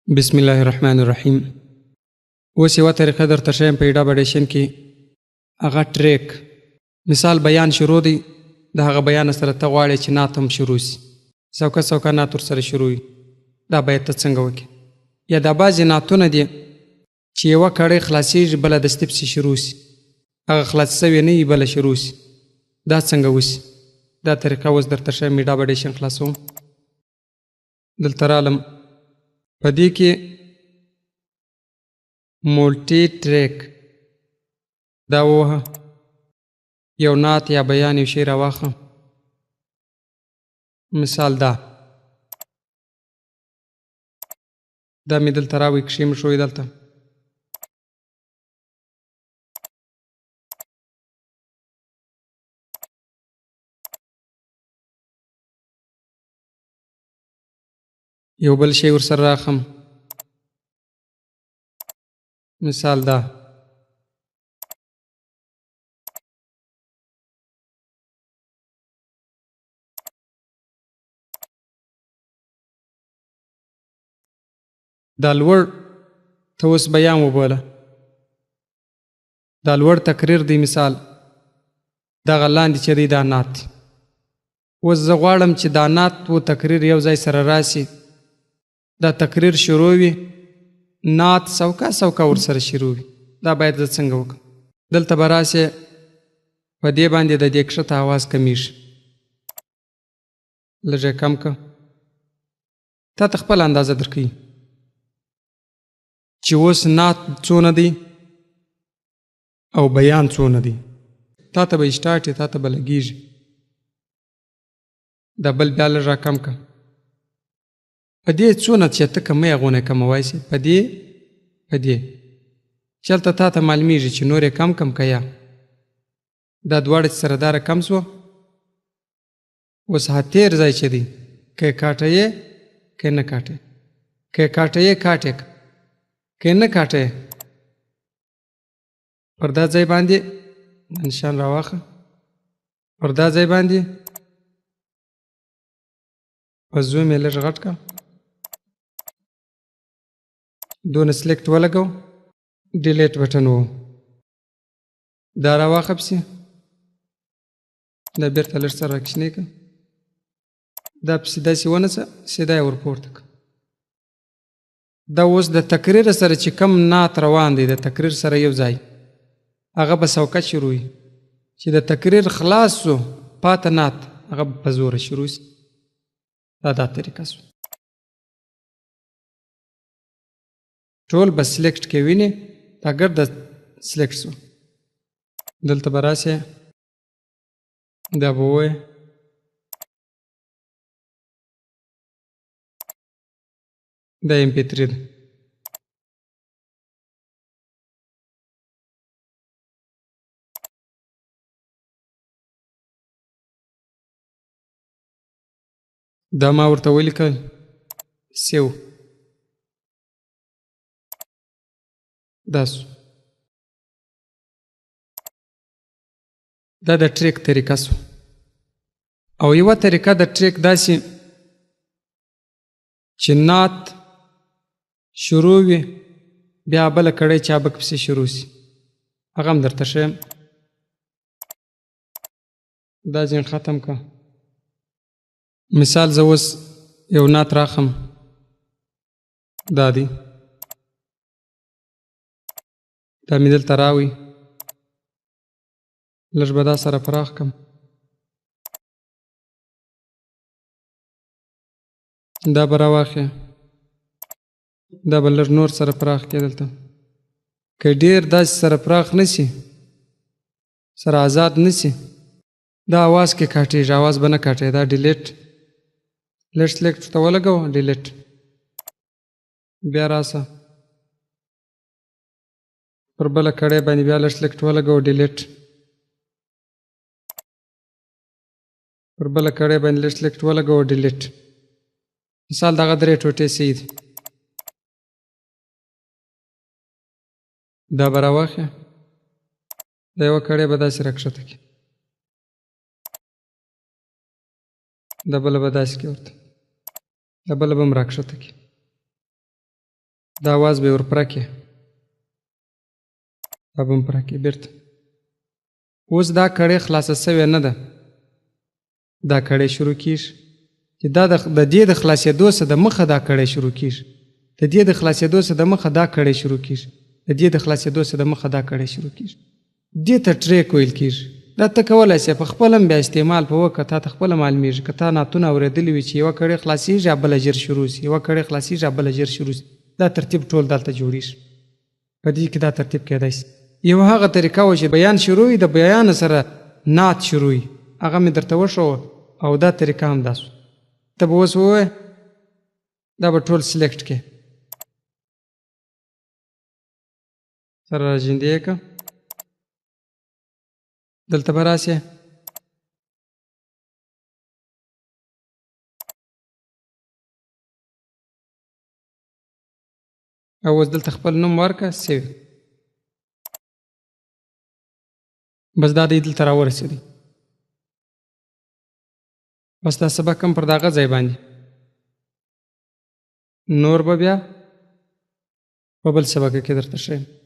بسم الله الرحمن الرحیم. اوس یوه طریقه درته ښیم په ایډابډیشن کې، هغه ټریک. مثال بیان شروع دی، د هغه بیان سره ته غواړې چې نعت هم شروع سي، څوکه څوکه نعت ورسره شروع وي. دا باید ته څنګه وکړې؟ یا دا بعضې نعتونه دي چې یوه کړۍ خلاصېږي بله دستې پسې شروع سي، هغه خلاص سوې نه وي بله شروع سي. دا څنګه وسي؟ دا طریقه اوس درته ښیم، ایډابډیشن خلاصوم. دلته رالم، په دې کې مولټي ټریک دا ووهه، یو نعت یا بیان یو شی راواخه. مثال دا مې دلته راوی کښې مې شوی دلته. یو بل شی ورسره راخم. مثال دا لوړ ته اوس بیان وبوله، دا لوړ تقریر دی. مثال دغه لاندې چې دی دا نعت. اوس زه غواړم چې دا نعت و تقریر یو ځای سره راسي، دا تقریر شروع وي، نعت څوکه څوکه ورسره شروع وي. دا باید زه څنګه وکړم؟ دلته به راسې، په دې باندې د دې کښته اواز کمیږي، لږ یې کم که. تا ته خپله اندازه درکوي چې اوس نعت څونه دی او بیان څونه دی. تا ته به اسټارټ یې، تا ته به لګېږي. دا بل بیا لږ را کم که. په دې څونه چې ته کمه یې غونې کموای سي، په دې چلته تا ته معلومیږي چې نور یې کم که یا دا دواړه چې سره داره کم سوه. اوس تیر ځای چې دی که یې کاټه یې که نه کاټه، که یې کاټه یې کاټې که، که یې نه کاټه یې پر دا ځای باندې نشان راواخه، پر دا ځای باندې په زوم یې لږ غټ که، دونه سلیکټ ولګو، ډیلیټ بټن و، دا راواخه پسې، دا بیرته لږ سره راکشنی که، دا پسې داسې ونڅه، سیده یې ورپورته که. دا اوس د تقریر سره چې کم نعت روان دی، د تقریر سره یو ځای، هغه به څوکه شروع وي. چې د تقریر خلاص سو، پاته نعت هغه به په زوره شروع سي. دا طریقه سو. ټول به سلیکټ کې وینې، دا ګرده سلیکټ سو. دلته به راسې، دا به ووایې دا MP3 ده. دا ما ورته ولیکل سیو، دا سو. دا د ټریک طریقه سو. او یوه طریقه د ټریک داسې چې نعت شروع وي، بیا بله کړۍ چابک پسې شروع سي، هغه هم درته ښیم. دا ځین ختم که. مثال زه اوس یو نعت راخم، دا دی، دا مې دلته راوي، لږ به دا سره پراخ کم، دا به راواخې، دا به لږ نور سره پراخ کې. دلته که ډېر داسې سره پراخ نه سي، سره آزاد نه سي، دا اواز کې کاټېږي، اواز به نه کاټې. دا ډیلیټ، لږ سلیکټ ورته ولګوه، ډیلیټ. بیا راسه، پر بله کړۍ باندې بیا لږ سلیکټ ولګوه، ډیلیټ. پر بله کړۍ باندې لږ سلیکټ ولګوه، ډیلیټ. مثال دغه درې ټوټې صحیح دي. دا به راواخې، دا یوه کړۍ به داسې راکښته کړي، دا بله به داسې کړي ورته، دا بله به هم راکښته کړي. دا اواز به ور پوره کړې دا به م پوره کړې بېرته اوس دا کړۍ خلاصه سوې نه ده دا کړۍ شروع کېږي چې دا د دې د خلاصېدو څخه د مخه دا کړۍ شروع کېږي د دې د خلاصېدو څخه د مخه دا کړۍ شروع کېږي د دې د خلاصېدو څخه د مخه دا کړۍ شروع کېږي دې ته ټریک ویل کېږي دا ته کولی سې په خپله هم بیا استعمال په وکړه تا ته خپله معلومېږي که تا نعتونه اورېدلي وي چې یوه کړۍ خلاصېږي بله ژر شروع سي یوه کړۍ خلاصېږي بله ژر شروع سي دا ترتیب ټول دلته جوړېږي په دې کې دا ترتیب کېدی سي یو هغه طریقه وه چې بیان شروع وي د بیان سره نعت شروع وي هغه مې درته وښوه او دا طریقه هم داسو ته به اوس ووایې دا به ټول سلیکټ کړې سره راژندې یې کړه دلته به راسې او اوس دلته خپل نوم ورکړه سیو بس دا دی دلته راورسېدی بس دا سبق هم پر دغه ځای باندې نور به بیا په بل سبق کې درته ښیم